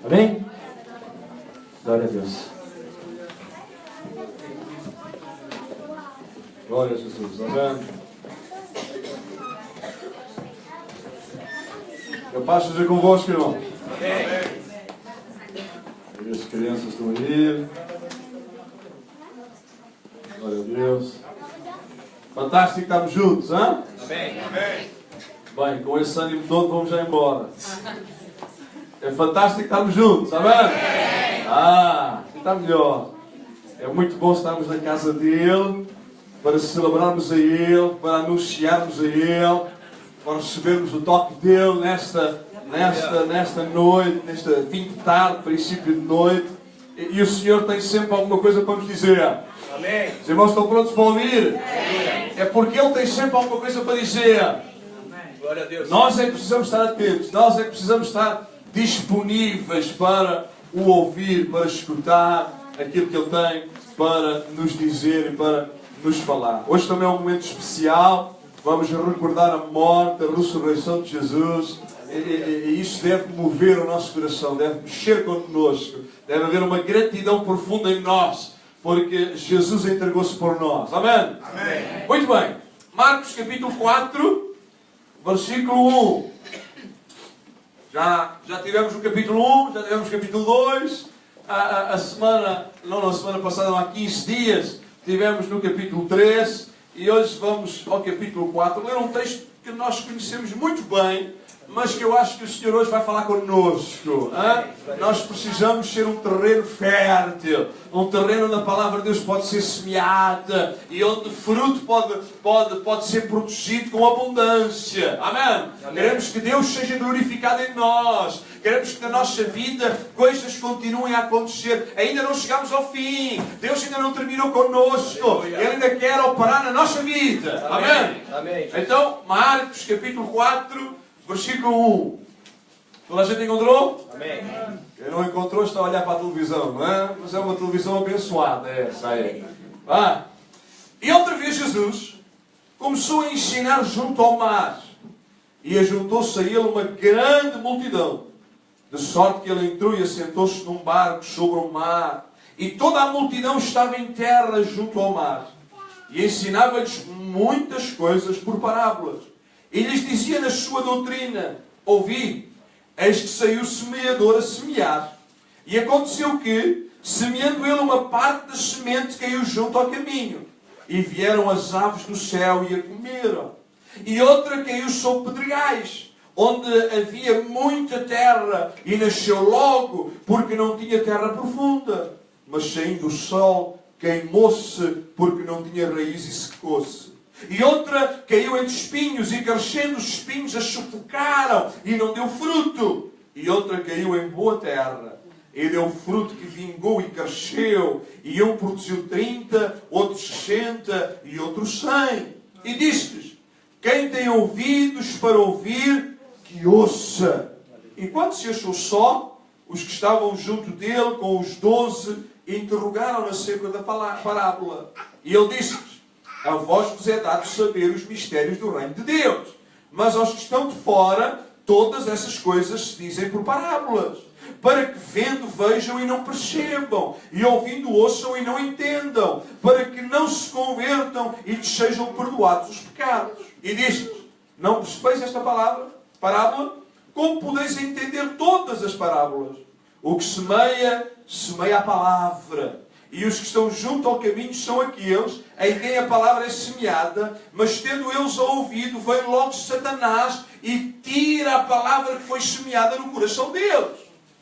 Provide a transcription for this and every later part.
Amém? Glória a Deus. Glória a Jesus. Amém. Eu passo seja convosco, irmão. Amém. As crianças estão aí. Glória a Deus. Fantástico, estamos juntos, hein? Amém. Bem, com esse ânimo todo vamos já embora. É fantástico, estamos juntos, amém? Está melhor. É muito bom estarmos na casa dele, para celebrarmos a ele, para anunciarmos a ele, para recebermos o toque dele nesta noite, neste fim de tarde, princípio de noite. E o Senhor tem sempre alguma coisa para nos dizer. Amém. Os irmãos estão prontos para ouvir? É porque Ele tem sempre alguma coisa para dizer. Glória a Deus. Nós é que precisamos estar atentos, nós é que precisamos estar disponíveis para o ouvir, para escutar aquilo que Ele tem para nos dizer e para nos falar. Hoje também é um momento especial, vamos recordar a morte, a ressurreição de Jesus, e isso deve mover o nosso coração, deve mexer connosco, deve haver uma gratidão profunda em nós, porque Jesus entregou-se por nós. Amém? Amém. Muito bem. Marcos capítulo 4, versículo 1. Já tivemos o capítulo 1, já tivemos o capítulo 2. Na semana passada, há 15 dias, tivemos no capítulo 3. E hoje vamos ao capítulo 4. Ler um texto que nós conhecemos muito bem, mas que eu acho que o Senhor hoje vai falar connosco. Nós precisamos ser um terreno fértil, um terreno onde a palavra de Deus pode ser semeada e onde fruto pode ser produzido com abundância. Amém? Queremos que Deus seja glorificado em nós. Queremos que na nossa vida coisas continuem a acontecer. Ainda não chegamos ao fim. Deus ainda não terminou connosco. Ele ainda quer operar na nossa vida. Amém? Amém. Então, Marcos capítulo 4, versículo 1. Toda a gente encontrou? Amém. Quem não encontrou está a olhar para a televisão, não é? Mas é uma televisão abençoada, essa aí. E outra vez Jesus começou a ensinar junto ao mar. E ajuntou-se a ele uma grande multidão. De sorte que ele entrou e assentou-se num barco sobre o mar. E toda a multidão estava em terra junto ao mar. E ensinava-lhes muitas coisas por parábolas. E lhes dizia na sua doutrina: ouvi, eis que saiu o semeador a semear. E aconteceu que, semeando ele uma parte da semente, caiu junto ao caminho. E vieram as aves do céu e a comeram. E outra caiu sobre pedregais, onde havia muita terra, e nasceu logo, porque não tinha terra profunda. Mas saindo o sol, queimou-se, porque não tinha raiz e secou-se. E outra caiu entre espinhos, e crescendo os espinhos a sufocaram, e não deu fruto. E outra caiu em boa terra, e deu fruto que vingou e cresceu. E um produziu 30, outro 60, e outro 100. E disse-lhes: quem tem ouvidos para ouvir, que ouça. E quando se achou só, os que estavam junto dele, com os 12, interrogaram acerca da parábola. E ele disse-lhes: a vós vos é dado saber os mistérios do reino de Deus. Mas aos que estão de fora, todas essas coisas se dizem por parábolas, para que vendo vejam e não percebam, e ouvindo ouçam e não entendam, para que não se convertam e lhes sejam perdoados os pecados. E diz-lhes: não percebeis esta parábola? Como podeis entender todas as parábolas? O que semeia, semeia a palavra. E os que estão junto ao caminho são aqueles em quem a palavra é semeada, mas tendo eles ouvido, vem logo Satanás e tira a palavra que foi semeada no coração deles.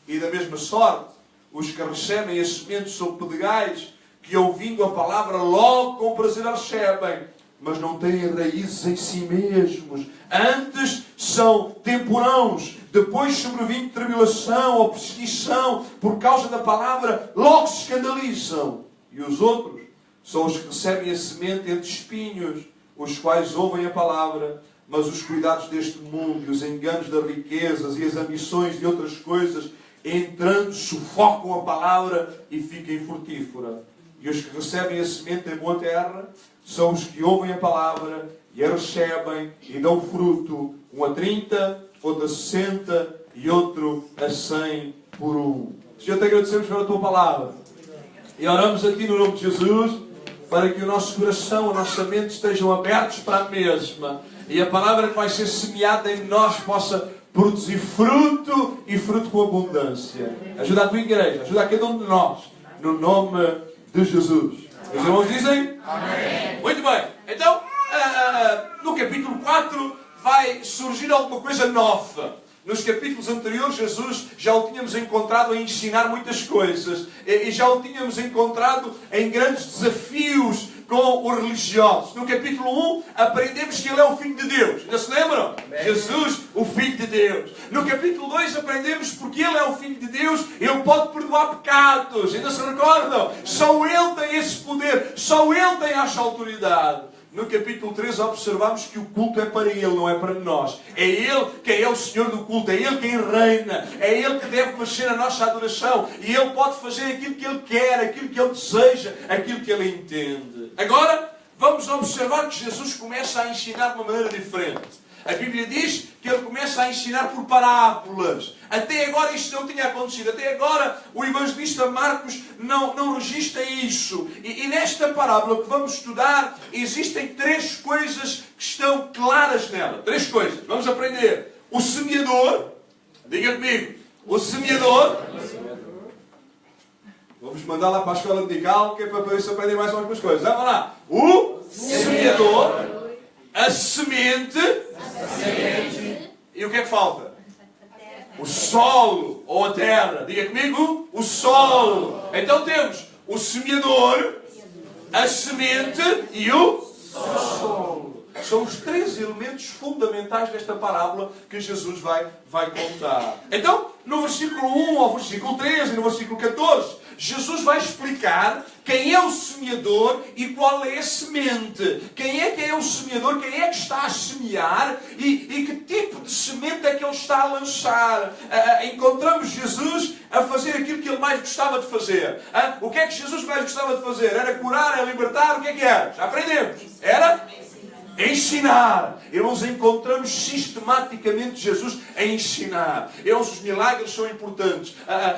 E da mesma sorte, os que recebem a semente sobre pedregais, que ouvindo a palavra logo com prazer a recebem, mas não têm raízes em si mesmos. Antes são temporãos, depois sobrevindo tribulação ou perseguição por causa da palavra, logo se escandalizam. E os outros são os que recebem a semente entre espinhos, os quais ouvem a palavra, mas os cuidados deste mundo, e os enganos das riquezas e as ambições de outras coisas, entrando, sufocam a palavra e fica infrutífera. E os que recebem a semente em boa terra são os que ouvem a palavra e a recebem e dão fruto, um a 30, outro a 60 e outro a 100 por 1. Senhor, te agradecemos pela Tua palavra. E oramos aqui no nome de Jesus, para que o nosso coração, a nossa mente estejam abertos para a mesma. E a palavra que vai ser semeada em nós possa produzir fruto e fruto com abundância. Ajuda a Tua igreja, ajuda a cada um de nós. No nome de Jesus. Os irmãos dizem? Amém. Muito bem. Então, no capítulo 4 vai surgir alguma coisa nova. Nos capítulos anteriores, Jesus já o tínhamos encontrado a ensinar muitas coisas. E já o tínhamos encontrado em grandes desafios com os religiosos. No capítulo 1, aprendemos que Ele é o Filho de Deus. Ainda se lembram? Amém. Jesus, o Filho de Deus. No capítulo 2, aprendemos porque Ele é o Filho de Deus, Ele pode perdoar pecados. Ainda se recordam? Só Ele tem esse poder. Só Ele tem essa autoridade. No capítulo 3 observamos que o culto é para Ele, não é para nós. É Ele quem é o Senhor do culto, é Ele quem reina, é Ele que deve mexer a nossa adoração e Ele pode fazer aquilo que Ele quer, aquilo que Ele deseja, aquilo que Ele entende. Agora, vamos observar que Jesus começa a ensinar de uma maneira diferente. A Bíblia diz que Ele começa a ensinar por parábolas. Até agora isto não tinha acontecido. Até agora o evangelista Marcos não registra isso. E nesta parábola que vamos estudar, existem 3 coisas que estão claras nela. 3 coisas. Vamos aprender. O semeador. Diga comigo. O semeador. Vamos mandar lá para a escola dominical, que é para isso aprender mais algumas coisas. Vamos lá. O semeador. A semente. E o que é que falta? O solo ou a terra. Diga comigo, o solo. Então temos o semeador, a semente e o solo. São os 3 elementos fundamentais desta parábola que Jesus vai contar. Então, no versículo 1 ao versículo 13 e no versículo 14, Jesus vai explicar quem é o semeador e qual é a semente. Quem é o semeador, quem é que está a semear e que tipo de semente é que ele está a lançar. Encontramos Jesus a fazer aquilo que ele mais gostava de fazer. O que é que Jesus mais gostava de fazer? Era curar, era libertar, o que é que era? Já aprendemos. Era? Ensinar. Irmãos, encontramos sistematicamente Jesus a ensinar. Irmãos, os milagres são importantes.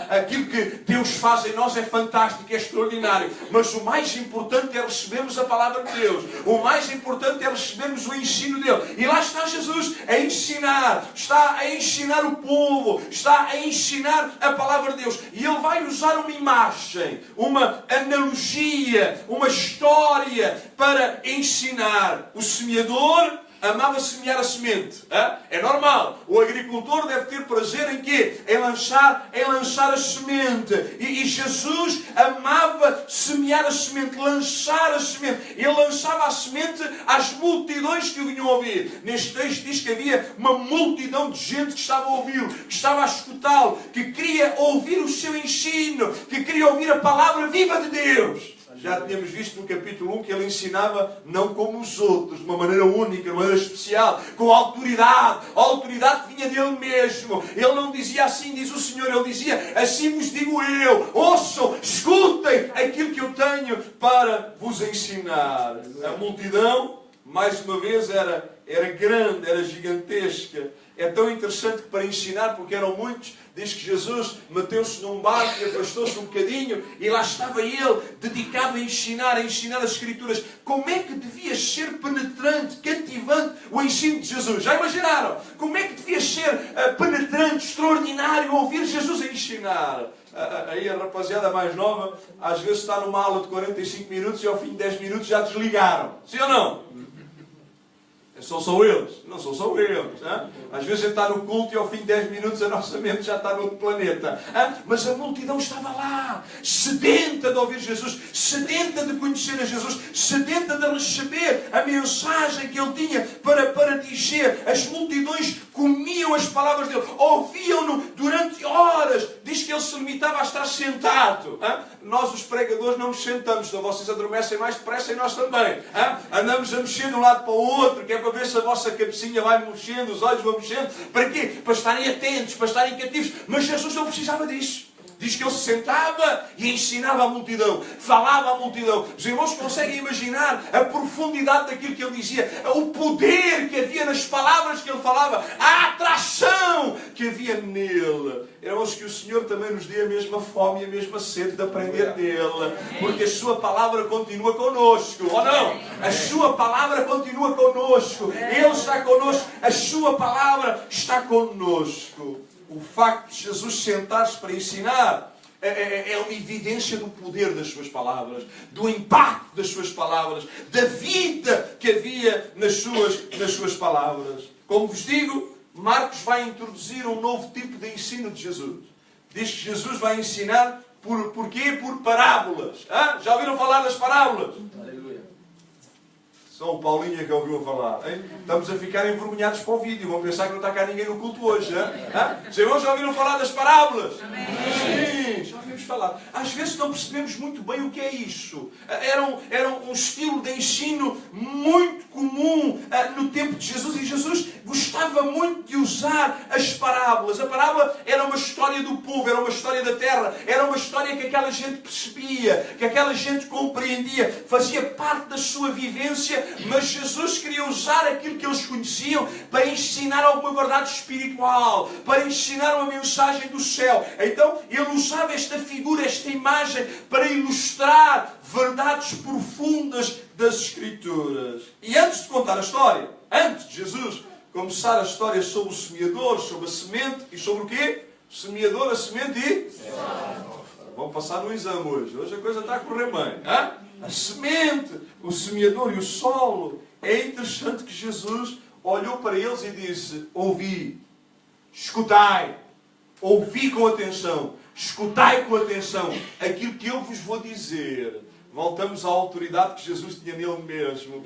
Aquilo que Deus faz em nós é fantástico, é extraordinário. Mas o mais importante é recebermos a palavra de Deus. O mais importante é recebermos o ensino dele. E lá está Jesus a ensinar. Está a ensinar o povo. Está a ensinar a palavra de Deus. E ele vai usar uma imagem, uma analogia, uma história para ensinar. O semeador amava semear a semente. É normal. O agricultor deve ter prazer em quê? Em lançar a semente. E Jesus amava semear a semente, lançar a semente. Ele lançava a semente às multidões que o vinham ouvir. Neste texto diz que havia uma multidão de gente que estava a ouvi-lo, que estava a escutá-lo, que queria ouvir o seu ensino, que queria ouvir a palavra viva de Deus. Já tínhamos visto no capítulo 1 que ele ensinava não como os outros, de uma maneira única, de uma maneira especial, com autoridade. A autoridade que vinha dele mesmo. Ele não dizia assim, diz o Senhor, ele dizia, assim vos digo eu. Ouçam, escutem aquilo que eu tenho para vos ensinar. A multidão, mais uma vez, era grande, era gigantesca. É tão interessante que para ensinar, porque eram muitos, diz que Jesus meteu-se num barco e afastou-se um bocadinho e lá estava ele, dedicado a ensinar as Escrituras. Como é que devia ser penetrante, cativante o ensino de Jesus? Já imaginaram? Como é que devia ser penetrante, extraordinário ouvir Jesus a ensinar? Aí a rapaziada mais nova, às vezes está numa aula de 45 minutos e ao fim de 10 minutos já desligaram. Sim ou não? São só eles? Não são só eles. Hein? Às vezes a gente está no culto e ao fim de 10 minutos a nossa mente já está no outro planeta. Hein? Mas a multidão estava lá, sedenta de ouvir Jesus, sedenta de conhecer a Jesus, sedenta de receber a mensagem que ele tinha para dizer. As multidões comiam as palavras dele, ouviam-no durante horas. Diz que ele se limitava a estar sentado. Hein? Nós, os pregadores, não nos sentamos, então vocês adormecem mais depressa e nós também. Hein? Andamos a mexer de um lado para o outro, que é para ver se a vossa cabecinha vai mexendo, os olhos vão mexendo. Para quê? Para estarem atentos, para estarem cativos. Mas Jesus não precisava disso. Diz que ele se sentava e ensinava a multidão, falava à multidão. Os irmãos conseguem imaginar a profundidade daquilo que ele dizia, o poder que havia nas palavras que ele falava, a atração que havia nele. Irmãos, que o Senhor também nos dê a mesma fome e a mesma sede de aprender dele, porque a sua palavra continua connosco, ou não? A sua palavra continua connosco, ele está connosco, a sua palavra está connosco. O facto de Jesus sentar-se para ensinar é uma evidência do poder das suas palavras, do impacto das suas palavras, da vida que havia nas suas palavras. Como vos digo, Marcos vai introduzir um novo tipo de ensino de Jesus. Diz que Jesus vai ensinar por quê? Por parábolas. Já ouviram falar das parábolas? Só o Paulinho é que ouviu a falar. Hein? Estamos a ficar envergonhados para o vídeo. Vão pensar que não está cá ninguém no culto hoje. Os irmãos já ouviram falar das parábolas? Amém. Sim, já ouvimos falar. Às vezes não percebemos muito bem o que é isso. Era um estilo de ensino muito comum no tempo de Jesus. E Jesus gostava muito de usar as parábolas. A parábola era uma história do povo, era uma história da terra. Era uma história que aquela gente percebia, que aquela gente compreendia. Fazia parte da sua vivência. Mas Jesus queria usar aquilo que eles conheciam para ensinar alguma verdade espiritual, para ensinar uma mensagem do céu. Então ele usava esta figura, esta imagem, para ilustrar verdades profundas das Escrituras. E antes de contar a história, antes de Jesus começar a história sobre o semeador, sobre a semente e sobre o quê? O semeador, a semente e... Vamos passar no exame hoje. Hoje a coisa está a correr bem. A semente, o semeador e o solo. É interessante que Jesus olhou para eles e disse: ouvi, escutai, ouvi com atenção, escutai com atenção aquilo que eu vos vou dizer. Voltamos à autoridade que Jesus tinha nele mesmo.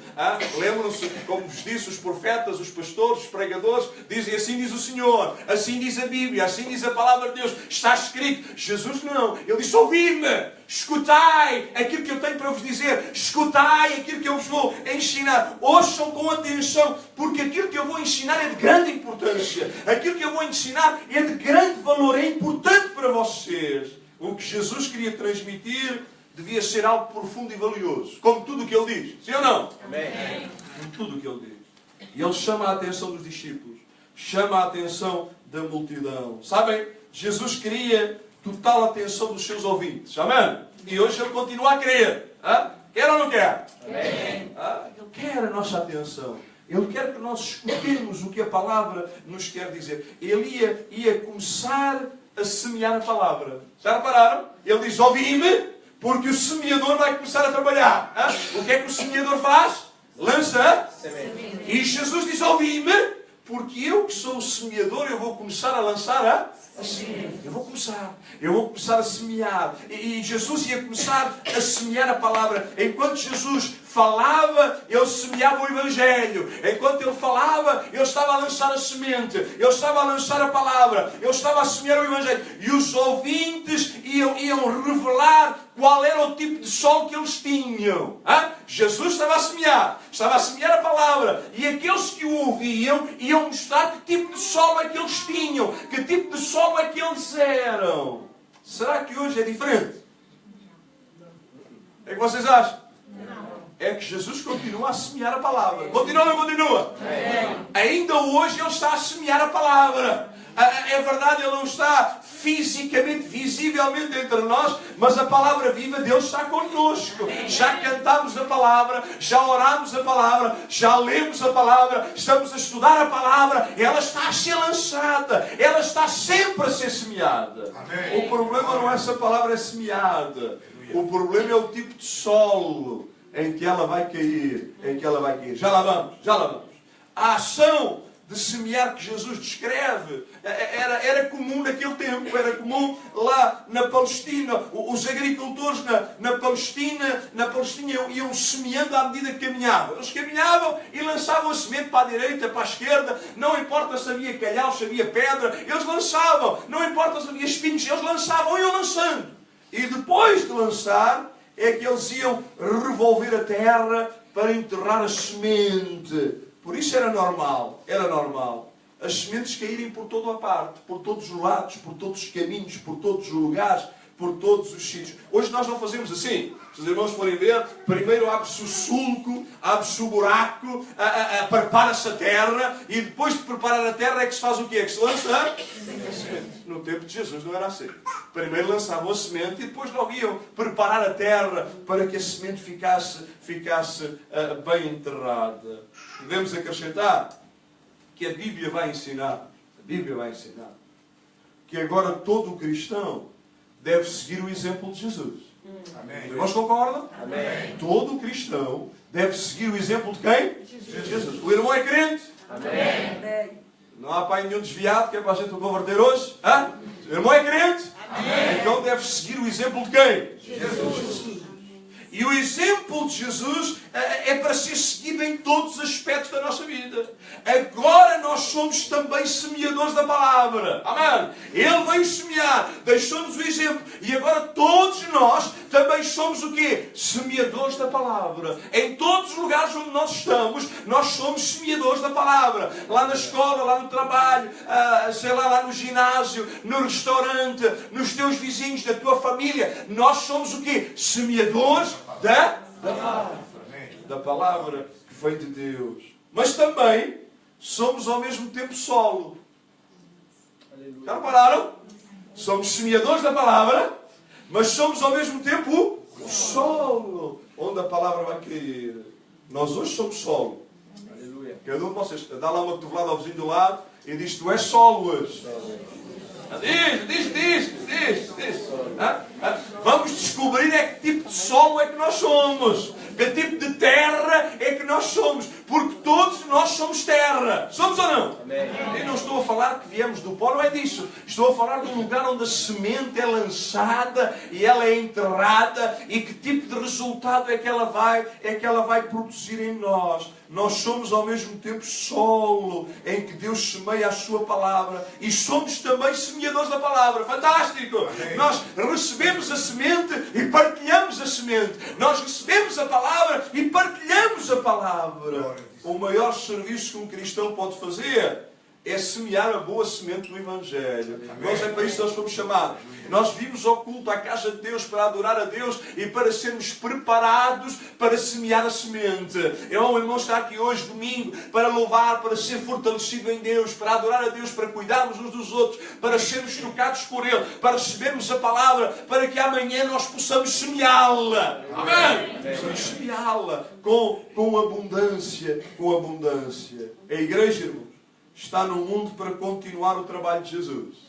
Lembram-se, como vos disse, os profetas, os pastores, os pregadores, dizem: assim diz o Senhor, assim diz a Bíblia, assim diz a palavra de Deus, está escrito. Jesus não, ele disse: ouvi-me, escutai aquilo que eu tenho para vos dizer, escutai aquilo que eu vos vou ensinar, ouçam com atenção, porque aquilo que eu vou ensinar é de grande importância, aquilo que eu vou ensinar é de grande valor, é importante para vocês. O que Jesus queria transmitir devia ser algo profundo e valioso, como tudo o que ele diz. Sim ou não? Amém. Como tudo o que ele diz. E ele chama a atenção dos discípulos, chama a atenção da multidão. Sabem, Jesus queria total atenção dos seus ouvintes. Amém? E hoje ele continua a querer. Quer ou não quer? Amém. Ele quer a nossa atenção. Ele quer que nós escutemos o que a palavra nos quer dizer. Ele ia começar a semear a palavra. Já repararam? Ele diz: ouvi-me, porque o semeador vai começar a trabalhar. O que é que o semeador faz? Lança semente. E Jesus diz: ouvi-me, porque eu que sou o semeador, eu vou começar a lançar a semente. Eu vou começar a semear. E Jesus ia começar a semear a palavra. Enquanto Jesus falava, ele semeava o Evangelho. Enquanto ele falava, ele estava a lançar a semente. Ele estava a lançar a palavra. Ele estava a semear o Evangelho. E os ouvintes iam revelar qual era o tipo de solo que eles tinham. Jesus estava a semear a palavra. E aqueles que o ouviam iam mostrar que tipo de solo é que eles tinham, que tipo de solo é que eles eram. Será que hoje é diferente? O que vocês acham? Não. É que Jesus continua a semear a palavra. Continua ou não continua? Ainda hoje ele está a semear a palavra. É verdade, ele não está fisicamente, visivelmente entre nós, mas a palavra viva de Deus está connosco. Já cantamos a palavra, já oramos a palavra, já lemos a palavra, estamos a estudar a palavra, ela está a ser lançada, ela está sempre a ser semeada. Amém. O problema não é se a palavra é semeada, o problema é o tipo de solo em que ela vai cair, Já lá vamos. A ação de semear que Jesus descreve era comum naquele tempo, era comum lá na Palestina. Os agricultores na Palestina iam semeando à medida que caminhavam. Eles caminhavam e lançavam a semente para a direita, para a esquerda, não importa se havia calhau, se havia pedra, eles lançavam, não importa se havia espinhos, eles lançavam, iam lançando. E depois de lançar, é que eles iam revolver a terra para enterrar a semente. Por isso era normal. as sementes caírem por toda a parte, por todos os lados, por todos os caminhos, por todos os lugares, por todos os sítios. Hoje nós não fazemos assim. Se os irmãos forem ver, primeiro abre-se o sulco, abre-se o buraco, prepara-se a terra, e depois de preparar a terra é que se faz o quê? É que se lança a semente. No tempo de Jesus não era assim. Primeiro lançavam a semente e depois logo iam preparar a terra para que a semente ficasse bem enterrada. Devemos acrescentar que a Bíblia vai ensinar, que agora todo o cristão deve seguir o exemplo de Jesus. Amém. Os irmãos concordam? Amém. Todo cristão deve seguir o exemplo de quem? Jesus. O irmão é crente? Amém. Não há pai nenhum desviado que é para a gente o converter hoje? Hã? O irmão é crente? Amém. Então deve seguir o exemplo de quem? Jesus. E o exemplo de Jesus é para ser seguido em todos os aspectos da nossa vida. Agora nós somos também semeadores da palavra. Amém? Ele veio semear, deixou-nos o exemplo. E agora todos nós também somos o quê? Semeadores da palavra. Em todos os lugares onde nós estamos, nós somos semeadores da palavra. Lá na escola, lá no trabalho, sei lá no ginásio, no restaurante, nos teus vizinhos, na tua família. Nós somos o quê? Semeadores da palavra que vem de Deus. Mas também somos ao mesmo tempo solo. Já repararam? Somos semeadores da palavra, mas somos ao mesmo tempo o solo onde a palavra vai cair. Nós hoje somos solo. Aleluia. Cada um de vocês dá lá uma cotovelada ao vizinho do lado e diz: tu és solo hoje. Diz. Vamos descobrir que tipo de solo é que nós somos. Que tipo de terra é que nós somos. Porque todos nós somos terra. Somos ou não? Amém. Eu não estou a falar que viemos do pó, não é disso. Estou a falar de um lugar onde a semente é lançada e ela é enterrada. E que tipo de resultado é que ela vai produzir em nós. Nós somos ao mesmo tempo solo em que Deus semeia a sua palavra. E somos também semeadores da palavra. Fantástico! Amém. Nós recebemos a semente e partilhamos a semente. Nós recebemos a palavra e partilhamos a palavra. O maior serviço que um cristão pode fazer é semear a boa semente do Evangelho. Nós é para isso que nós fomos chamados. Nós vimos ao culto à casa de Deus para adorar a Deus e para sermos preparados para semear a semente. O irmão está aqui hoje, domingo, para louvar, para ser fortalecido em Deus, para adorar a Deus, para cuidarmos uns dos outros, para sermos tocados por Ele, para recebermos a palavra, para que amanhã nós possamos semeá-la. Amém? Possamos semeá-la com abundância, A igreja, irmãos, está no mundo para continuar o trabalho de Jesus.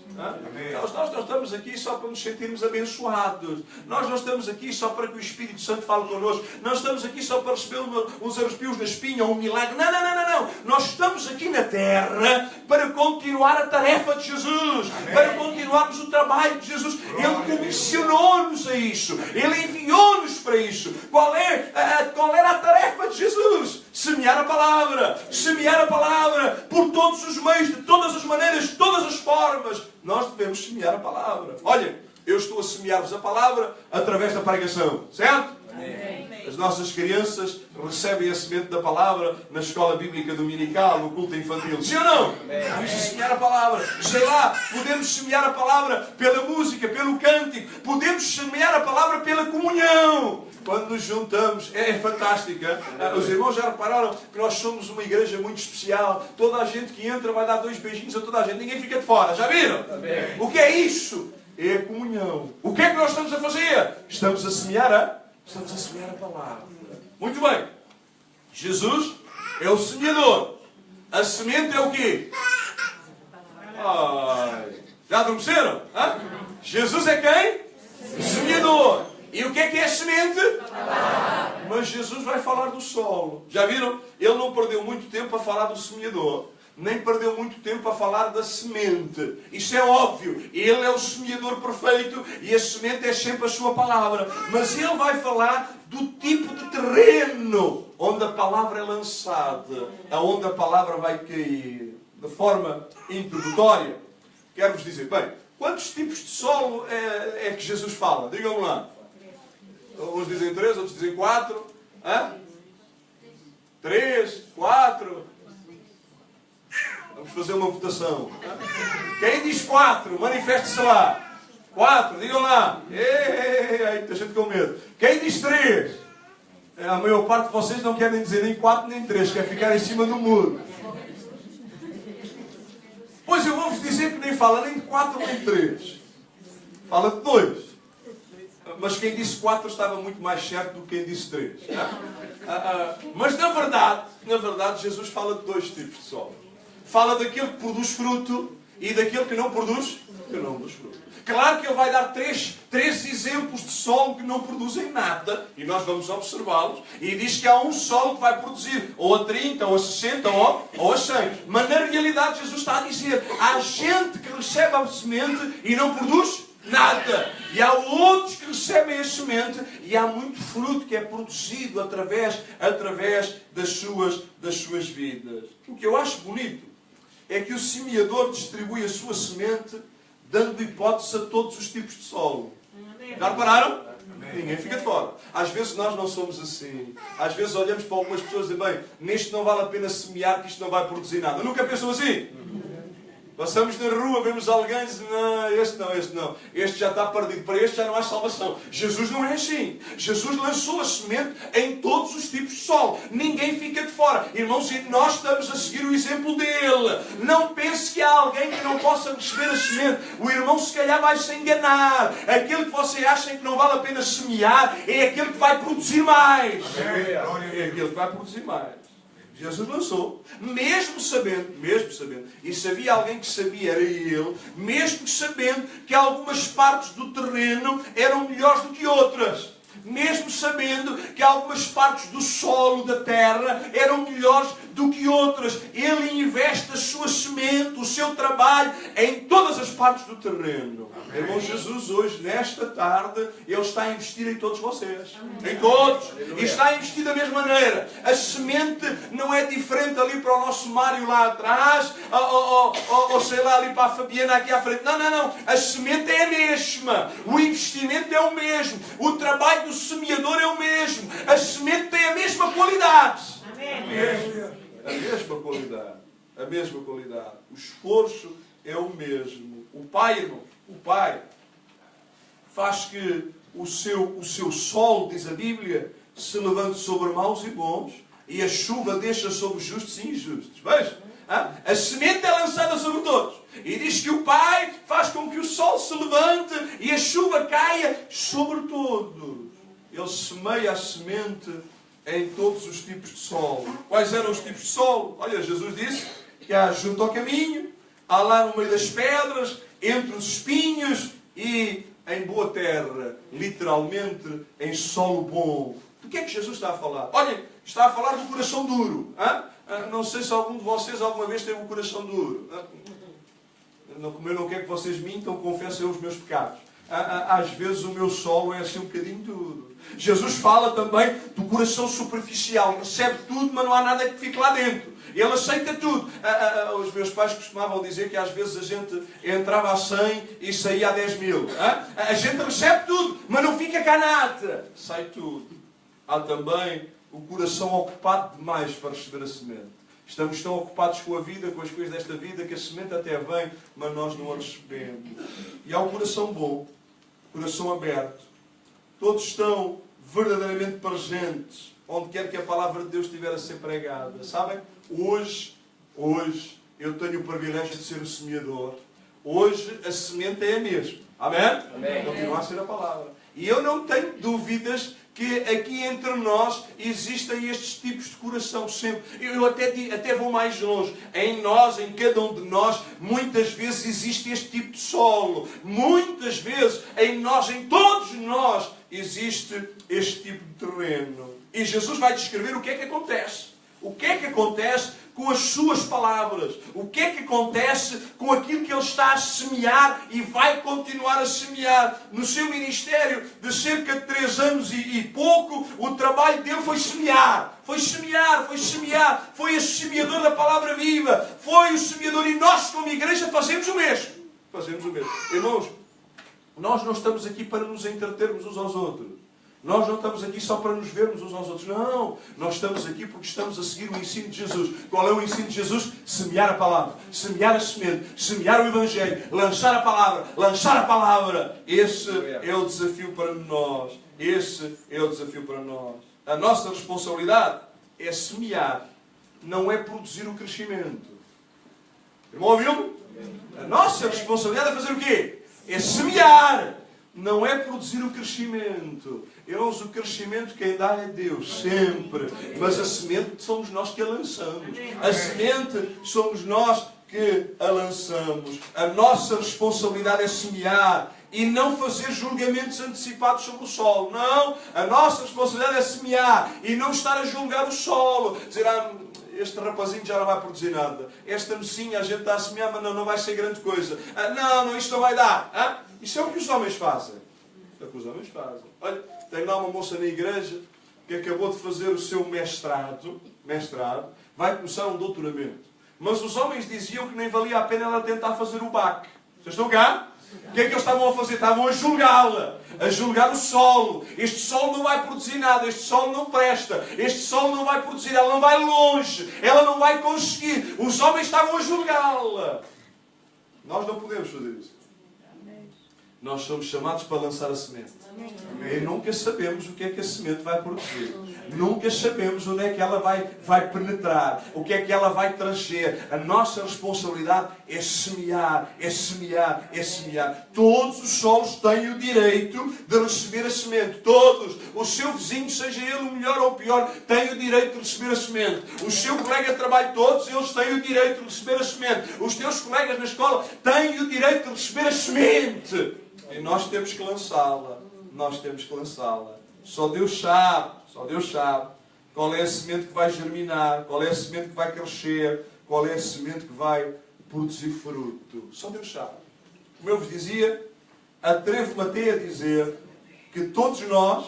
Nós não estamos aqui só para nos sentirmos abençoados. Nós não estamos aqui só para que o Espírito Santo fale connosco. Não estamos aqui só para receber uns arrepios na espinha ou um milagre. Não. Nós estamos aqui na terra para continuar a tarefa de Jesus. Para continuarmos o trabalho de Jesus. Ele comissionou-nos a isso. Ele enviou-nos para isso. Qual era a tarefa de Jesus? Semear a palavra. Semear a palavra por todos os meios, de todas as maneiras, de todas as formas. Nós devemos semear a palavra. Olha, eu estou a semear-vos a palavra através da pregação. Certo? Amém. As nossas crianças recebem a semente da palavra na escola bíblica dominical, no culto infantil. Sim ou não? Vamos semear a palavra. Sei lá, podemos semear a palavra pela música, pelo cântico. Podemos semear a palavra pela comunhão. Quando nos juntamos, é fantástica. Os irmãos já repararam que nós somos uma igreja muito especial. Toda a gente que entra vai dar 2 beijinhos a toda a gente. Ninguém fica de fora. Já viram? Amém. O que é isso? É a comunhão. O que é que nós estamos a fazer? Estamos a semear a palavra. Muito bem. Jesus é o semeador. A semente é o quê? Já adormeceram? Jesus é quem? O semeador. E o que é a semente? Mas Jesus vai falar do solo. Já viram? Ele não perdeu muito tempo a falar do semeador. Nem perdeu muito tempo a falar da semente. Isso é óbvio. Ele é o semeador perfeito e a semente é sempre a sua palavra. Mas ele vai falar do tipo de terreno onde a palavra é lançada, aonde a palavra vai cair. De forma introdutória, quero-vos dizer, bem, quantos tipos de solo é que Jesus fala? Digam-me lá. Uns dizem 3, outros dizem 4. 3, 4. Vamos fazer uma votação. Quem diz 4, manifeste-se lá. 4, digam lá. Ei, tem gente com medo. Quem diz 3? A maior parte de vocês não querem dizer nem 4 nem 3, quer ficar em cima do muro. Pois eu vou-vos dizer que nem fala nem de 4 nem de 3. Fala de 2. Mas quem disse 4 estava muito mais certo do que quem disse 3. Mas na verdade, Jesus fala de 2 tipos de solo. Fala daquele que produz fruto e daquele que não produz fruto. Claro que ele vai dar três exemplos de solo que não produzem nada, e nós vamos observá-los, e diz que há um solo que vai produzir ou a 30, ou a 60, ou a 100. Mas na realidade Jesus está a dizer, há gente que recebe a semente e não produz nada. E há outros que recebem a semente e há muito fruto que é produzido através das suas vidas. O que eu acho bonito é que o semeador distribui a sua semente dando hipótese a todos os tipos de solo. Já repararam? Ninguém fica de fora. Às vezes nós não somos assim. Às vezes olhamos para algumas pessoas e dizem, bem, neste não vale a pena semear, que isto não vai produzir nada. Nunca pensam assim? Passamos na rua, vemos alguém e dizemos, não, este não. Este já está perdido. Para este já não há salvação. Jesus não é assim. Jesus lançou a semente em todos os tipos de solo. Ninguém fica de fora. Irmãos, e nós estamos a seguir o exemplo dele. Não pense que há alguém que não possa receber a semente. O irmão se calhar vai se enganar. Aquele que você acha que não vale a pena semear é aquele que vai produzir mais. É aquele que vai produzir mais. Jesus lançou, mesmo sabendo, e se havia alguém que sabia, era ele, mesmo sabendo que algumas partes do terreno eram melhores do que outras, mesmo sabendo que algumas partes do solo da terra eram melhores do que outras, ele investe a sua semente, o seu trabalho em todas as partes do terreno. Irmão, Jesus hoje, nesta tarde, Ele está a investir em todos vocês. Amém. Em todos. Aleluia. E está a investir da mesma maneira. A semente não é diferente ali para o nosso Mário lá atrás, ou sei lá, ali para a Fabiana aqui à frente. Não. A semente é a mesma. O investimento é o mesmo. O trabalho do semeador é o mesmo. A semente tem a mesma qualidade. Amém. A mesma qualidade. O esforço é o mesmo. O Pai, irmão, o Pai faz que o seu sol, diz a Bíblia, se levante sobre maus e bons, e a chuva deixa sobre justos e injustos. Veja, a semente é lançada sobre todos. E diz que o Pai faz com que o sol se levante e a chuva caia sobre todos. Ele semeia a semente em todos os tipos de solo. Quais eram os tipos de solo? Olha, Jesus disse que há junto ao caminho, há lá no meio das pedras, entre os espinhos e em boa terra, literalmente em solo bom. Do que é que Jesus está a falar? Olhem, está a falar do coração duro. Não sei se algum de vocês alguma vez teve um coração duro. Como eu não quero que vocês mintam, confessem os meus pecados. Às vezes o meu solo é assim um bocadinho duro. Jesus fala também do coração superficial. Recebe tudo, mas não há nada que fique lá dentro. Ele aceita tudo. Os meus pais costumavam dizer que às vezes a gente entrava a 100 e saía a 10 mil. A gente recebe tudo, mas não fica cá nada. Sai tudo. Há também o coração ocupado demais para receber a semente. Estamos tão ocupados com a vida, com as coisas desta vida, que a semente até vem, mas nós não a recebemos. E há o coração bom, coração aberto. Todos estão verdadeiramente presentes, onde quer que a palavra de Deus estiver a ser pregada. Sabem? Hoje eu tenho o privilégio de ser o semeador. Hoje a semente é a mesma. Amém? Amém. Continua a ser a palavra. E eu não tenho dúvidas que aqui entre nós existem estes tipos de coração sempre. Eu até vou mais longe. Em nós, em cada um de nós, muitas vezes existe este tipo de solo. Muitas vezes em nós, em todos nós, existe este tipo de terreno. E Jesus vai descrever o que é que acontece. O que é que acontece com as suas palavras? O que é que acontece com aquilo que ele está a semear e vai continuar a semear? No seu ministério de cerca de 3 anos e pouco, o trabalho dele foi semear. Foi semear. Foi esse semeador da palavra viva. Foi o semeador. E nós, como igreja, fazemos o mesmo. Irmãos, nós não estamos aqui para nos entretermos uns aos outros. Nós não estamos aqui só para nos vermos uns aos outros. Não. Nós estamos aqui porque estamos a seguir o ensino de Jesus. Qual é o ensino de Jesus? Semear a palavra. Semear a semente. Semear o Evangelho. Lançar a palavra. Lançar a palavra. Esse é o desafio para nós. Esse é o desafio para nós. A nossa responsabilidade é semear. Não é produzir o crescimento. Irmão, ouviu-me? A nossa responsabilidade é fazer o quê? É semear. Não é produzir o crescimento. Irmãos, o crescimento quem dá é Deus, sempre. Mas a semente somos nós que a lançamos. A semente somos nós que a lançamos. A nossa responsabilidade é semear e não fazer julgamentos antecipados sobre o solo. Não. A nossa responsabilidade é semear e não estar a julgar o solo. Dizer, este rapazinho já não vai produzir nada. Esta mocinha a gente está a semear, mas não vai ser grande coisa. Não, isto não vai dar. Isso é o que os homens fazem. É o que os homens fazem. Olha, tem lá uma moça na igreja que acabou de fazer o seu mestrado, vai começar um doutoramento. Mas os homens diziam que nem valia a pena ela tentar fazer o BAC. Vocês estão cá? O que é que eles estavam a fazer? Estavam a julgá-la, a julgar o solo. Este solo não vai produzir nada, este solo não presta, este solo não vai produzir, ela não vai longe, ela não vai conseguir. Os homens estavam a julgá-la. Nós não podemos fazer isso. Nós somos chamados para lançar a semente. E nunca sabemos o que é que a semente vai produzir. Nunca sabemos onde é que ela vai penetrar. O que é que ela vai trazer. A nossa responsabilidade é semear, é semear, é semear. Todos os solos têm o direito de receber a semente. Todos. O seu vizinho, seja ele o melhor ou o pior, tem o direito de receber a semente. O seu colega de trabalho, todos eles têm o direito de receber a semente. Os teus colegas na escola têm o direito de receber a semente. E nós temos que lançá-la. Nós temos que lançá-la. Só Deus sabe qual é a semente que vai germinar, qual é a semente que vai crescer, qual é a semente que vai produzir fruto. Só Deus sabe. Como eu vos dizia, atrevo-me até a dizer que todos nós,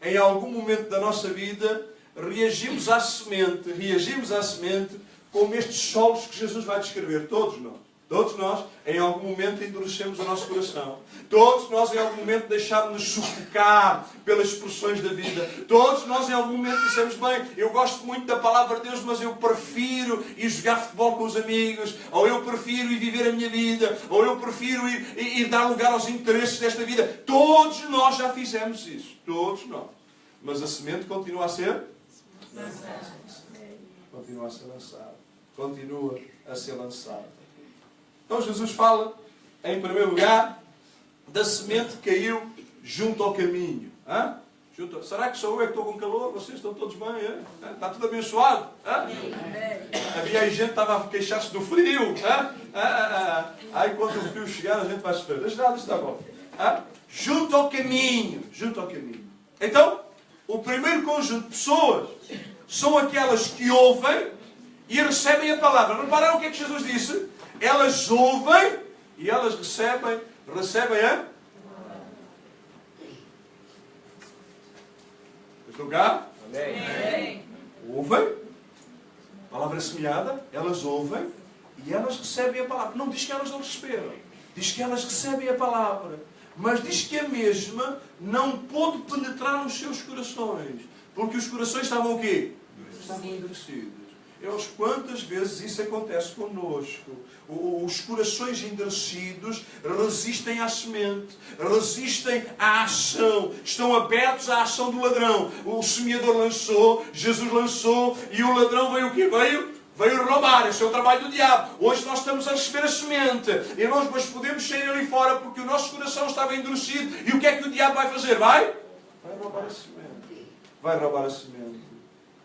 em algum momento da nossa vida, reagimos à semente como estes solos que Jesus vai descrever. Todos nós. Todos nós, em algum momento, endurecemos o nosso coração. Todos nós, em algum momento, deixámos-nos sufocar pelas expressões da vida. Todos nós, em algum momento, dissemos, bem, eu gosto muito da palavra de Deus, mas eu prefiro ir jogar futebol com os amigos, ou eu prefiro ir viver a minha vida, ou eu prefiro ir dar lugar aos interesses desta vida. Todos nós já fizemos isso. Todos nós. Mas a semente continua a ser lançada. Continua a ser lançada. Continua a ser lançada. Então Jesus fala, em primeiro lugar, da semente que caiu junto ao caminho. Será que sou eu que estou com calor? Vocês estão todos bem? Está tudo abençoado? Havia aí gente que estava a queixar-se do frio. Aí quando o frio chegar a gente vai sofrer. Deixa lá, está bom. Junto ao caminho. Junto ao caminho. Então, o primeiro conjunto de pessoas são aquelas que ouvem e recebem a palavra. Repararam o que é que Jesus disse? Elas ouvem e elas recebem a... Estão cá? Amém. Ouvem. Palavra semeada. Elas ouvem e elas recebem a palavra. Não diz que elas não receberam. Diz que elas recebem a palavra. Mas diz que a mesma não pôde penetrar nos seus corações. Porque os corações estavam o quê? Estavam endurecidos. Irmãos, quantas vezes isso acontece connosco? Os corações endurecidos resistem à semente, resistem à ação, estão abertos à ação do ladrão. O semeador lançou, Jesus lançou, e o ladrão veio o quê? Veio roubar. Esse é o trabalho do diabo. Hoje nós estamos a receber a semente. Irmãos, mas podemos sair ali fora porque o nosso coração estava endurecido. E o que é que o diabo vai fazer? Vai roubar a semente. Vai roubar a semente.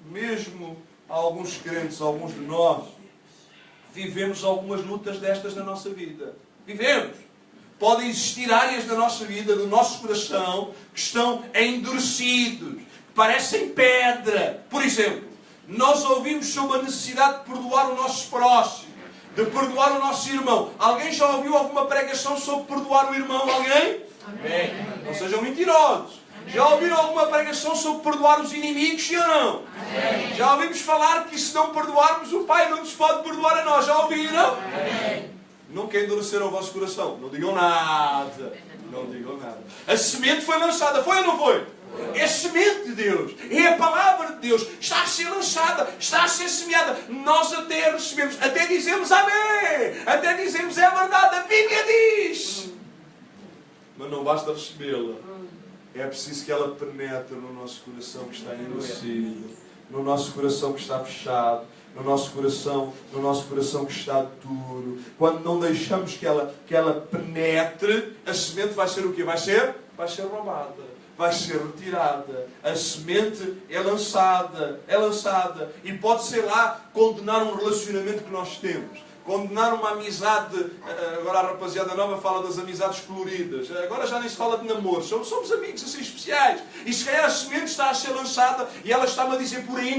Mesmo alguns crentes, alguns de nós, vivemos algumas lutas destas na nossa vida. Vivemos. Podem existir áreas da nossa vida, do nosso coração, que estão endurecidos, que parecem pedra. Por exemplo, nós ouvimos sobre a necessidade de perdoar o nosso próximo, de perdoar o nosso irmão. Alguém já ouviu alguma pregação sobre perdoar o irmão? Alguém? Amém. Não sejam mentirosos. Já ouviram alguma pregação sobre perdoar os inimigos, sim ou não? Amém. Já ouvimos falar que se não perdoarmos, o Pai não nos pode perdoar a nós. Já ouviram? Amém. Nunca endureceram o vosso coração. Não digam nada. Não digam nada. A semente foi lançada. Foi ou não foi? É semente de Deus. É a palavra de Deus. Está a ser lançada. Está a ser semeada. Nós até recebemos. Até dizemos amém. Até dizemos é verdade. A Bíblia diz. Mas não basta recebê-la. É preciso que ela penetre no nosso coração que está endurecido. No nosso coração que está fechado. No nosso coração que está duro. Quando não deixamos que ela penetre, a semente vai ser o quê? Vai ser roubada. Vai ser retirada. A semente é lançada. E pode ser lá condenar um relacionamento que nós temos. Condenar uma amizade. Agora a rapaziada nova fala das amizades coloridas. Agora já nem se fala de namoro. Somos amigos assim especiais. E se calhar a semente está a ser lançada e ela está-me a dizer por aí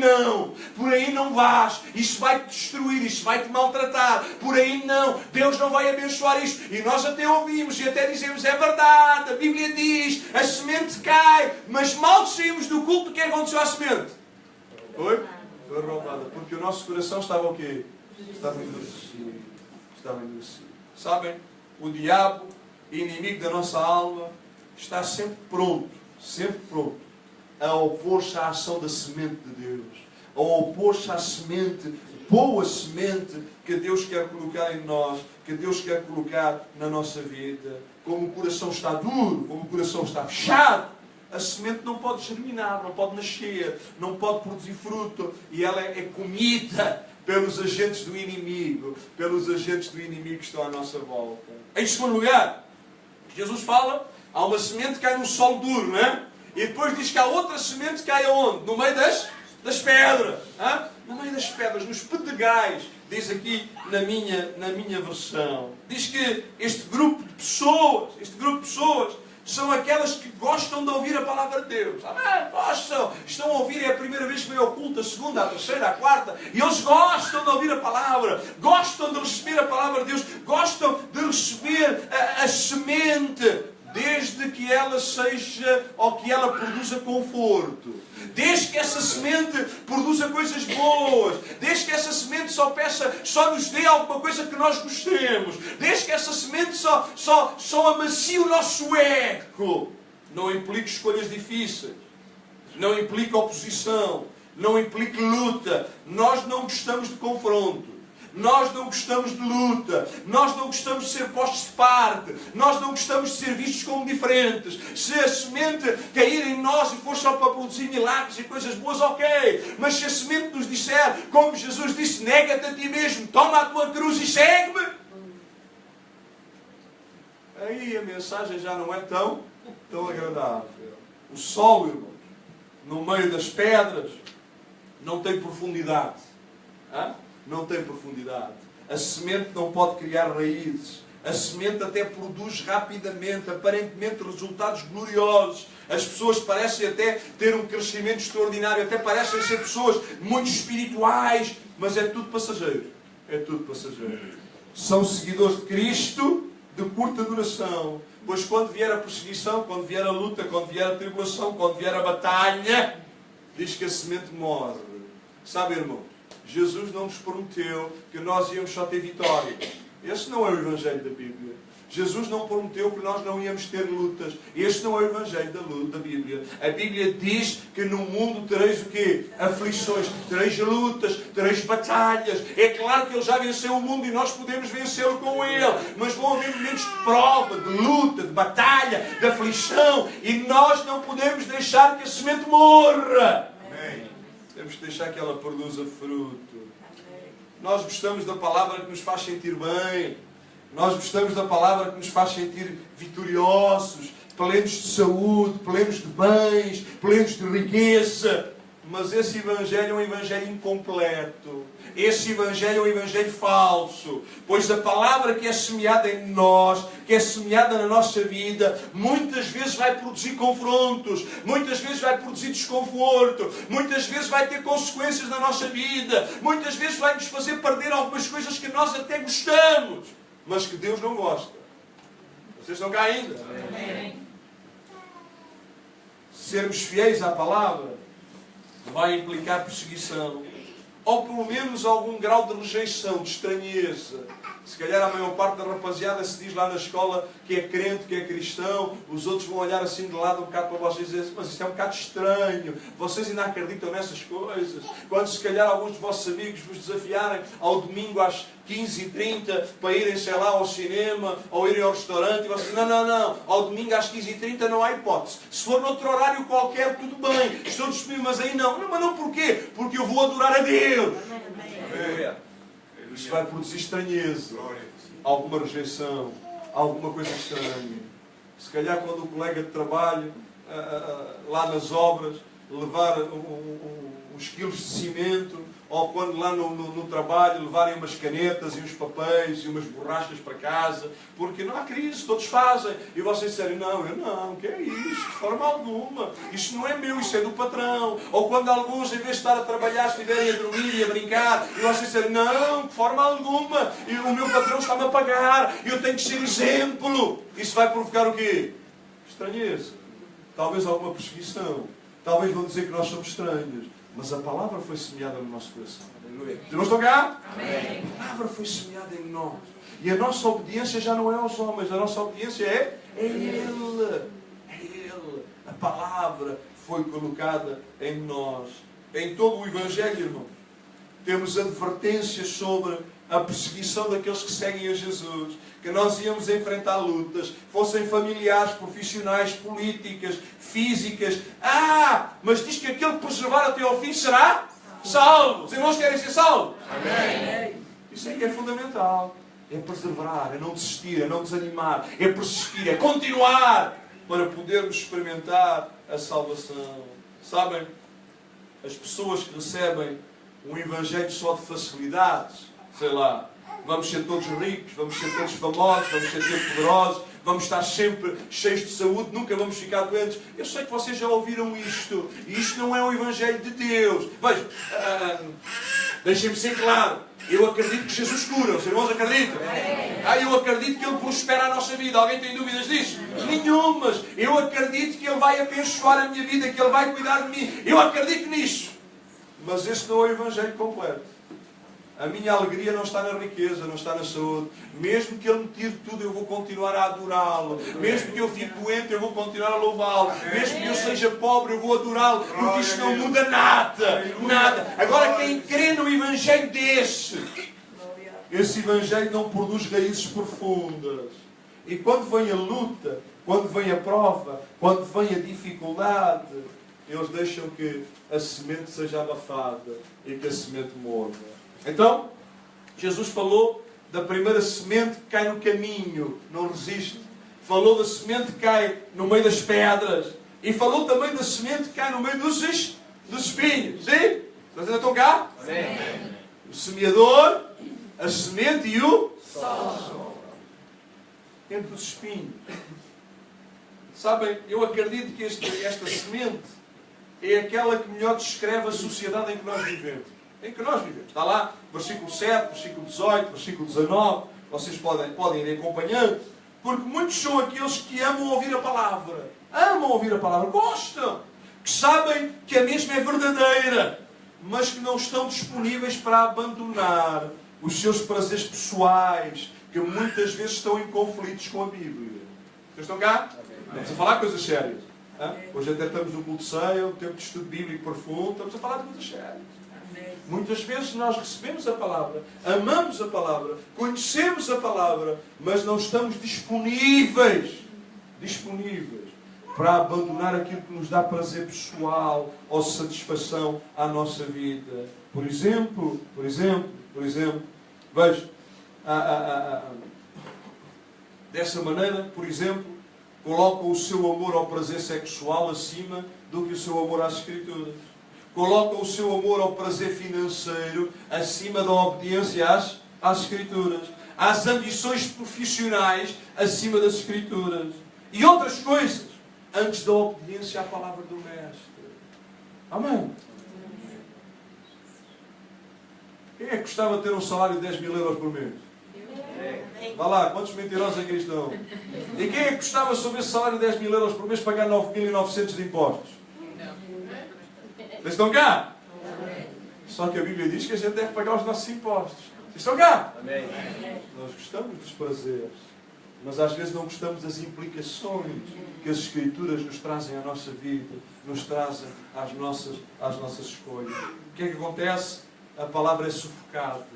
não vás. Isto vai-te destruir, isto vai-te maltratar. Por aí não. Deus não vai abençoar isto. E nós até ouvimos e até dizemos é verdade. A Bíblia diz, a semente cai. Mas mal saímos do culto, o que aconteceu à semente? Foi roubada. Porque o nosso coração estava o quê? Estava endurecido. Sabem? O diabo, inimigo da nossa alma, está sempre pronto a opor-se à ação da semente de Deus, a opor-se à semente, boa semente que Deus quer colocar em nós, que Deus quer colocar na nossa vida. Como o coração está duro, como o coração está fechado, a semente não pode germinar, não pode nascer, não pode produzir fruto, e ela é comida pelos agentes do inimigo que estão à nossa volta. Em segundo lugar, Jesus fala, há uma semente que cai num solo duro, não é? E depois diz que há outra semente que cai aonde? No meio das pedras. Hã? No meio das pedras, nos pedregais, diz aqui na minha versão. Diz que este grupo de pessoas, são aquelas que gostam de ouvir a palavra de Deus. Amém? Gostam. Estão a ouvir, é a primeira vez que vem ao culto, a segunda, a terceira, a quarta. E eles gostam de ouvir a palavra. Gostam de receber a palavra de Deus. Gostam de receber a semente. Desde que ela seja, ou que ela produza conforto. Desde que essa semente produza coisas boas. Desde que essa semente só nos dê alguma coisa que nós gostemos. Desde que essa semente só amacie o nosso eco. Não implica escolhas difíceis. Não implica oposição. Não implica luta. Nós não gostamos de confronto. Nós não gostamos de luta. Nós não gostamos de ser postos de parte. Nós não gostamos de ser vistos como diferentes. Se a semente cair em nós e for só para produzir milagres e coisas boas, ok. Mas se a semente nos disser, como Jesus disse, nega-te a ti mesmo, toma a tua cruz e segue-me. Aí a mensagem já não é tão agradável. O solo, irmãos, no meio das pedras, não tem profundidade. Hã? Não tem profundidade. A semente não pode criar raízes. A semente até produz rapidamente, aparentemente, resultados gloriosos. As pessoas parecem até ter um crescimento extraordinário, até parecem ser pessoas muito espirituais, mas é tudo passageiro. É tudo passageiro. São seguidores de Cristo de curta duração. Pois quando vier a perseguição, quando vier a luta, quando vier a tribulação, quando vier a batalha, diz que a semente morre. Sabe, irmão? Jesus não nos prometeu que nós íamos só ter vitória. Esse não é o Evangelho da Bíblia. Jesus não prometeu que nós não íamos ter lutas. Este não é o Evangelho da Bíblia. A Bíblia diz que no mundo tereis o quê? Aflições, tereis lutas, tereis batalhas. É claro que Ele já venceu o mundo e nós podemos vencê-lo com Ele. Mas vão haver momentos de prova, de luta, de batalha, de aflição. E nós não podemos deixar que a semente morra. Temos que deixar que ela produza fruto. Nós gostamos da palavra que nos faz sentir bem. Nós gostamos da palavra que nos faz sentir vitoriosos, plenos de saúde, plenos de bens, plenos de riqueza. Mas esse Evangelho é um Evangelho incompleto. Esse Evangelho é um Evangelho falso. Pois a palavra que é semeada em nós, que é semeada na nossa vida, muitas vezes vai produzir confrontos, muitas vezes vai produzir desconforto, muitas vezes vai ter consequências na nossa vida, muitas vezes vai nos fazer perder algumas coisas que nós até gostamos, mas que Deus não gosta. Vocês estão cá ainda? Amém. Sermos fiéis à palavra vai implicar perseguição, ou pelo menos algum grau de rejeição, de estranheza. Se calhar a maior parte da rapaziada se diz lá na escola que é crente, que é cristão, os outros vão olhar assim de lado um bocado para vocês e dizer, mas isto é um bocado estranho, vocês ainda acreditam nessas coisas? Quando se calhar alguns de vossos amigos vos desafiarem ao domingo às 15h30 para irem, sei lá, ao cinema ou irem ao restaurante e vocês dizem, não, ao domingo às 15h30 não há hipótese. Se for noutro horário qualquer, tudo bem, estou disponível, mas aí não. Não, mas não porquê? Porque eu vou adorar a Deus. Isto vai produzir estranheza, alguma rejeição, alguma coisa estranha. Se calhar quando o colega de trabalho, lá nas obras, levar uns quilos de cimento, ou quando lá no trabalho levarem umas canetas e uns papéis e umas borrachas para casa, porque não há crise, todos fazem. E vocês disserem, não, eu não, que é isto? De forma alguma. Isto não é meu, isto é do patrão. Ou quando alguns, em vez de estar a trabalhar, estiverem a dormir e a brincar, e vocês disserem, não, de forma alguma, e o meu patrão está-me a pagar, e eu tenho que ser exemplo. Isso vai provocar o quê? Estranheza. Talvez alguma perseguição. Talvez vão dizer que nós somos estranhos. Mas a palavra foi semeada no nosso coração. Aleluia. Vocês não estão cá? Amém. A palavra foi semeada em nós. E a nossa obediência já não é aos homens. A nossa obediência é Ele. É Ele. A palavra foi colocada em nós. Em todo o Evangelho, irmão, temos advertências sobre a perseguição daqueles que seguem a Jesus, que nós íamos enfrentar lutas, fossem familiares, profissionais, políticas, físicas. Mas diz que aquele que perseverar até ao fim será salvo. Os irmãos querem ser salvos? Amém. Isso aí que é fundamental. É perseverar, é não desistir, é não desanimar, é persistir, é continuar para podermos experimentar a salvação. Sabem, as pessoas que recebem um evangelho só de facilidades, sei lá, vamos ser todos ricos, vamos ser todos famosos, vamos ser todos poderosos, vamos estar sempre cheios de saúde, nunca vamos ficar doentes. Eu sei que vocês já ouviram isto, e isto não é o Evangelho de Deus. Vejam, deixem-me ser claro, eu acredito que Jesus cura, os irmãos acreditam? Eu acredito que Ele prospera a nossa vida. Alguém tem dúvidas disso? Nenhumas. Eu acredito que Ele vai abençoar a minha vida, que Ele vai cuidar de mim. Eu acredito nisso. Mas esse não é o Evangelho completo. A minha alegria não está na riqueza, não está na saúde. Mesmo que Ele me tire tudo, eu vou continuar a adorá-lo. Mesmo que eu fique doente, eu vou continuar a louvá-lo. Mesmo que eu seja pobre, eu vou adorá-lo. Porque isto não muda nada. Nada. Agora, quem crê no Evangelho esse Evangelho não produz raízes profundas. E quando vem a luta, quando vem a prova, quando vem a dificuldade, eles deixam que a semente seja abafada e que a semente morra. Então, Jesus falou da primeira semente que cai no caminho, não resiste. Falou da semente que cai no meio das pedras. E falou também da semente que cai no meio dos espinhos. Sim? Vocês ainda estão cá? Sim. O semeador, a semente e o sol. Entre os espinhos. Sabem, eu acredito que esta semente é aquela que melhor descreve a sociedade em que nós vivemos. Está lá, versículo 7, versículo 18, versículo 19. Vocês podem ir acompanhando. Porque muitos são aqueles que amam ouvir a palavra. Amam ouvir a palavra. Gostam. Que sabem que a mesma é verdadeira. Mas que não estão disponíveis para abandonar os seus prazeres pessoais. Que muitas vezes estão em conflitos com a Bíblia. Vocês estão cá? Estamos a falar coisas sérias. Hoje até estamos no culto de ceia, um tempo de estudo bíblico profundo. Estamos a falar de coisas sérias. Muitas vezes nós recebemos a palavra, amamos a palavra, conhecemos a palavra, mas não estamos disponíveis para abandonar aquilo que nos dá prazer pessoal ou satisfação à nossa vida. Por exemplo, veja, dessa maneira, por exemplo, coloca o seu amor ao prazer sexual acima do que o seu amor às Escrituras. Coloca o seu amor ao prazer financeiro acima da obediência às Escrituras. Às ambições profissionais acima das Escrituras. E outras coisas antes da obediência à palavra do Mestre. Amém? Quem é que gostava de ter um salário de 10.000 euros por mês? Vá lá, quantos mentirosos aqui estão? E quem é que gostava sobre esse salário de 10.000 euros por mês pagar 9.900 de impostos? Vocês estão cá? Só que a Bíblia diz que a gente deve pagar os nossos impostos. Estão cá? Amém. Nós gostamos dos prazeres, mas às vezes não gostamos das implicações que as Escrituras nos trazem à nossa vida, nos trazem às nossas escolhas. O que é que acontece? A palavra é sufocada,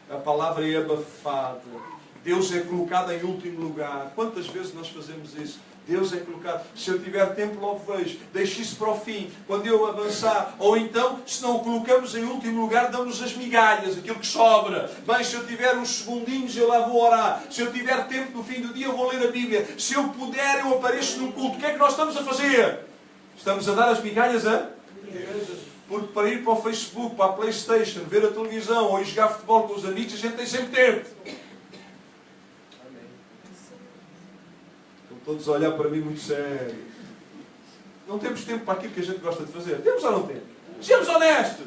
a palavra é abafada, Deus é colocado em último lugar. Quantas vezes nós fazemos isso? Deus é colocado. Se eu tiver tempo, logo vejo. Deixe isso para o fim, quando eu avançar. Ou então, se não o colocamos em último lugar, damos as migalhas, aquilo que sobra. Bem, se eu tiver uns segundinhos, eu lá vou orar. Se eu tiver tempo no fim do dia, eu vou ler a Bíblia. Se eu puder, eu apareço num culto. O que é que nós estamos a fazer? Estamos a dar as migalhas a? Porque para ir para o Facebook, para a Playstation, ver a televisão ou ir jogar futebol com os amigos, a gente tem sempre tempo. Todos a olhar para mim muito sério. Não temos tempo para aquilo que a gente gosta de fazer. Temos ou não temos? Sejamos honestos.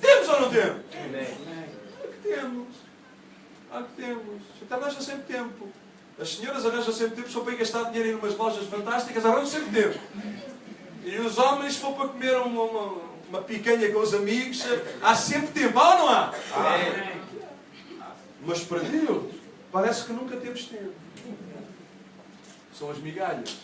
Temos ou não temos? Claro que temos. Claro que temos. A gente arranja sempre tempo. As senhoras arranjam sempre tempo. Se for para ir gastar dinheiro em umas lojas fantásticas, arranjam sempre tempo. E os homens, se for para comer uma picanha com os amigos, há sempre tempo. Há ou não há? Mas para Deus, parece que nunca temos tempo. São as migalhas.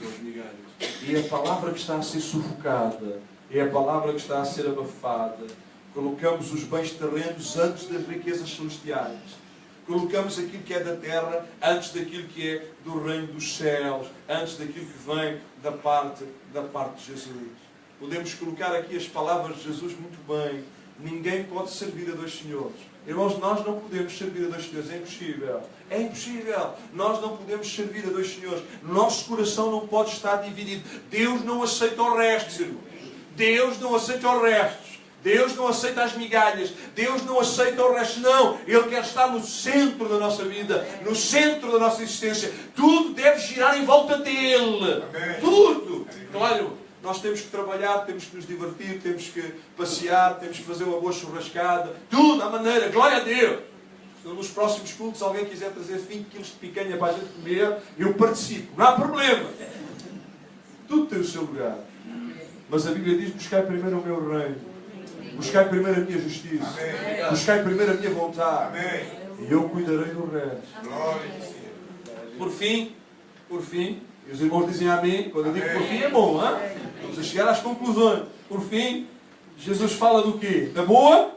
São as migalhas. E é a palavra que está a ser sufocada. É a palavra que está a ser abafada. Colocamos os bens terrenos antes das riquezas celestiais. Colocamos aquilo que é da terra antes daquilo que é do reino dos céus. Antes daquilo que vem da parte de Jesus. Podemos colocar aqui as palavras de Jesus muito bem. Ninguém pode servir a dois senhores. Irmãos, nós não podemos servir a dois senhores. É impossível. É impossível. Nós não podemos servir a dois senhores. Nosso coração não pode estar dividido. Deus não aceita o resto, irmãos. Deus não aceita o resto. Deus não aceita as migalhas. Deus não aceita o resto. Não. Ele quer estar no centro da nossa vida. No centro da nossa existência. Tudo deve girar em volta dele. Amém. Tudo. Claro. Nós temos que trabalhar, temos que nos divertir, temos que passear, temos que fazer uma boa churrascada. Tudo à maneira. Glória a Deus. Se nos próximos cultos alguém quiser trazer 20 quilos de picanha para a gente comer, eu participo. Não há problema. Tudo tem o seu lugar. Mas a Bíblia diz: buscai primeiro o meu reino. Buscai primeiro a minha justiça. Amém. Buscai primeiro a minha vontade. Amém. E eu cuidarei do resto. Por fim, e os irmãos dizem amém. Quando eu digo por fim é bom, hein? Vamos a chegar às conclusões. Por fim, Jesus fala do quê? Da boa?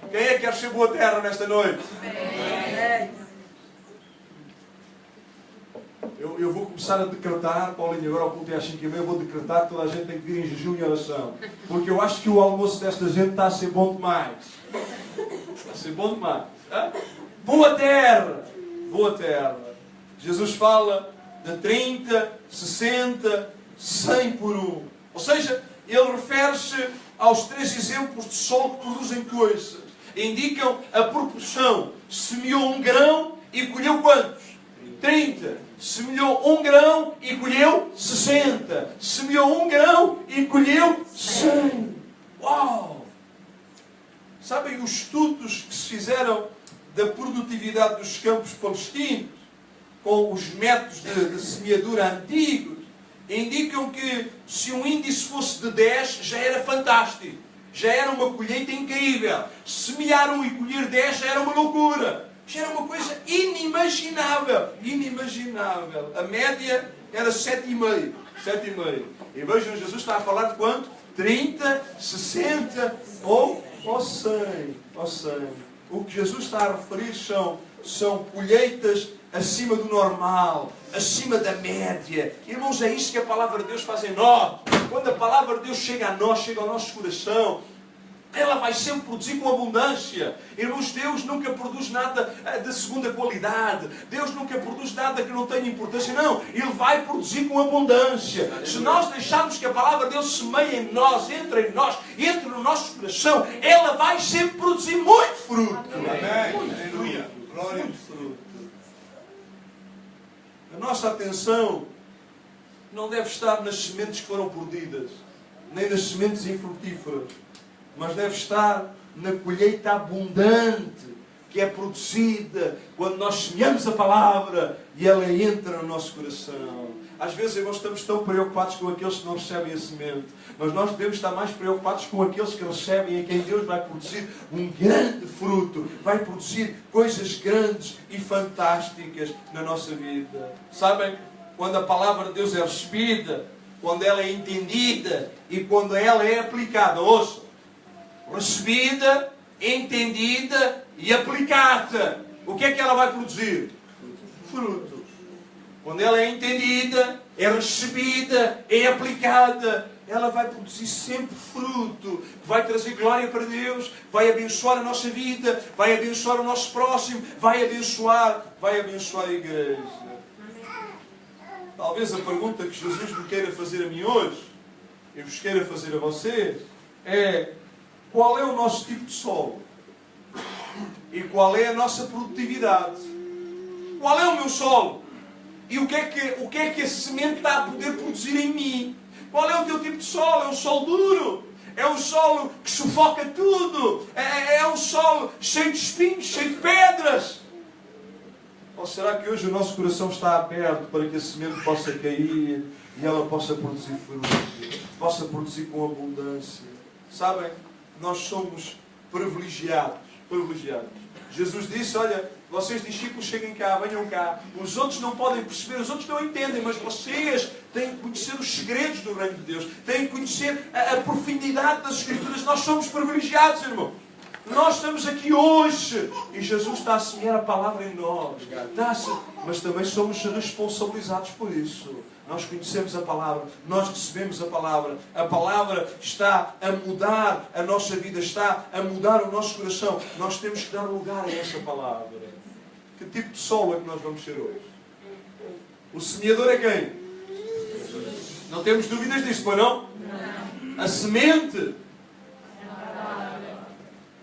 Quem é que quer ser boa terra nesta noite? Eu vou começar a decretar, Paulinho, agora ao culto é às 5h30, eu vou decretar que toda a gente tem que vir em jejum e oração. Porque eu acho que o almoço desta gente está a ser bom demais. Está a ser bom demais. Boa terra! Boa terra. Jesus fala de 30, 60, 100 por um. Ou seja, ele refere-se aos 3 exemplos de sol que produzem coisas. Indicam a proporção. Semeou um grão e colheu quantos? 30. Semeou um grão e colheu 60. Semeou um grão e colheu 100. Uau! Sabem os estudos que se fizeram da produtividade dos campos palestinos, com os métodos de semeadura antigos, indicam que se um índice fosse de 10, já era fantástico. Já era uma colheita incrível. Semear um e colher 10 já era uma loucura. Já era uma coisa inimaginável. Inimaginável. A média era 7,5. 7,5. E vejam, Jesus está a falar de quanto? 30, 60 ou 100. Ou 100. O que Jesus está a referir são colheitas acima do normal, acima da média. Irmãos, é isso que a palavra de Deus faz em nós. Quando a palavra de Deus chega a nós, chega ao nosso coração, ela vai sempre produzir com abundância. Irmãos, Deus nunca produz nada de segunda qualidade. Deus nunca produz nada que não tenha importância. Não, Ele vai produzir com abundância. Se nós deixarmos que a palavra de Deus semeie em nós, entre no nosso coração, ela vai sempre produzir muito fruto. Amém. Aleluia. Glória ao fruto. A nossa atenção não deve estar nas sementes que foram perdidas, nem nas sementes infrutíferas, mas deve estar na colheita abundante que é produzida quando nós semeamos a palavra e ela entra no nosso coração. Às vezes, irmãos, estamos tão preocupados com aqueles que não recebem a semente. Mas nós devemos estar mais preocupados com aqueles que recebem, em quem Deus vai produzir um grande fruto. Vai produzir coisas grandes e fantásticas na nossa vida. Sabem? Quando a palavra de Deus é recebida, quando ela é entendida e quando ela é aplicada. Ouça. Recebida, entendida e aplicada. O que é que ela vai produzir? Fruto. Quando ela é entendida, é recebida, é aplicada, ela vai produzir sempre fruto, vai trazer glória para Deus, vai abençoar a nossa vida, vai abençoar o nosso próximo, vai abençoar a igreja. Talvez a pergunta que Jesus me queira fazer a mim hoje, e vos queira fazer a vocês, é: qual é o nosso tipo de solo? E qual é a nossa produtividade? Qual é o meu solo? E o que é que a semente está a poder produzir em mim? Qual é o teu tipo de solo? É um solo duro? É um solo que sufoca tudo? É um solo cheio de espinhos, cheio de pedras? Ou será que hoje o nosso coração está aberto para que a semente possa cair e ela possa produzir fruto? Possa produzir com abundância? Sabem? Nós somos privilegiados. Jesus disse: olha, vocês discípulos, cheguem cá, venham cá. Os outros não podem perceber, os outros não entendem, mas vocês têm que conhecer os segredos do reino de Deus. Têm que conhecer a profundidade das Escrituras. Nós somos privilegiados, irmão. Nós estamos aqui hoje e Jesus está a semear a palavra em nós. Mas também somos responsabilizados por isso. Nós conhecemos a palavra, nós recebemos a palavra está a mudar a nossa vida, está a mudar o nosso coração. Nós temos que dar lugar a essa palavra. Que tipo de solo é que nós vamos ser hoje? O semeador é quem? Não temos dúvidas disso, pois não? A semente.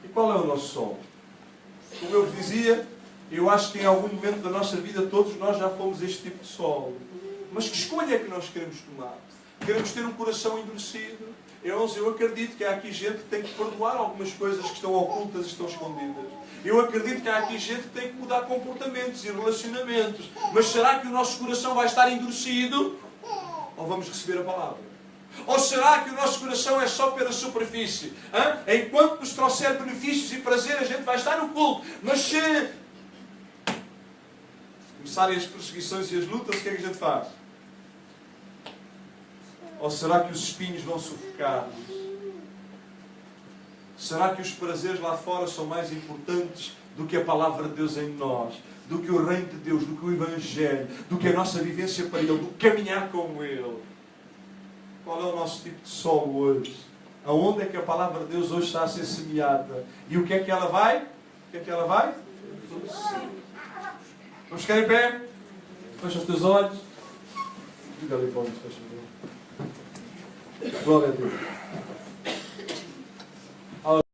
E qual é o nosso solo? Como eu vos dizia, eu acho que em algum momento da nossa vida todos nós já fomos este tipo de solo. Mas que escolha é que nós queremos tomar? Queremos ter um coração endurecido? Eu acredito que há aqui gente que tem que perdoar algumas coisas que estão ocultas e estão escondidas. Eu acredito que há aqui gente que tem que mudar comportamentos e relacionamentos. Mas será que o nosso coração vai estar endurecido? Ou vamos receber a palavra? Ou será que o nosso coração é só pela superfície? Enquanto nos trouxer benefícios e prazer, a gente vai estar no culto. Mas se começarem as perseguições e as lutas, o que é que a gente faz? Ou será que os espinhos vão sufocar-nos? Será que os prazeres lá fora são mais importantes do que a palavra de Deus em nós? Do que o reino de Deus, do que o Evangelho, do que a nossa vivência para Ele, do caminhar com Ele? Qual é o nosso tipo de solo hoje? Aonde é que a palavra de Deus hoje está a ser semeada? E o que é que ela vai? O que é que ela vai? Vamos ficar em pé? Fecha os teus olhos. Diga ali para onde fecha os olhos. Glória a Deus.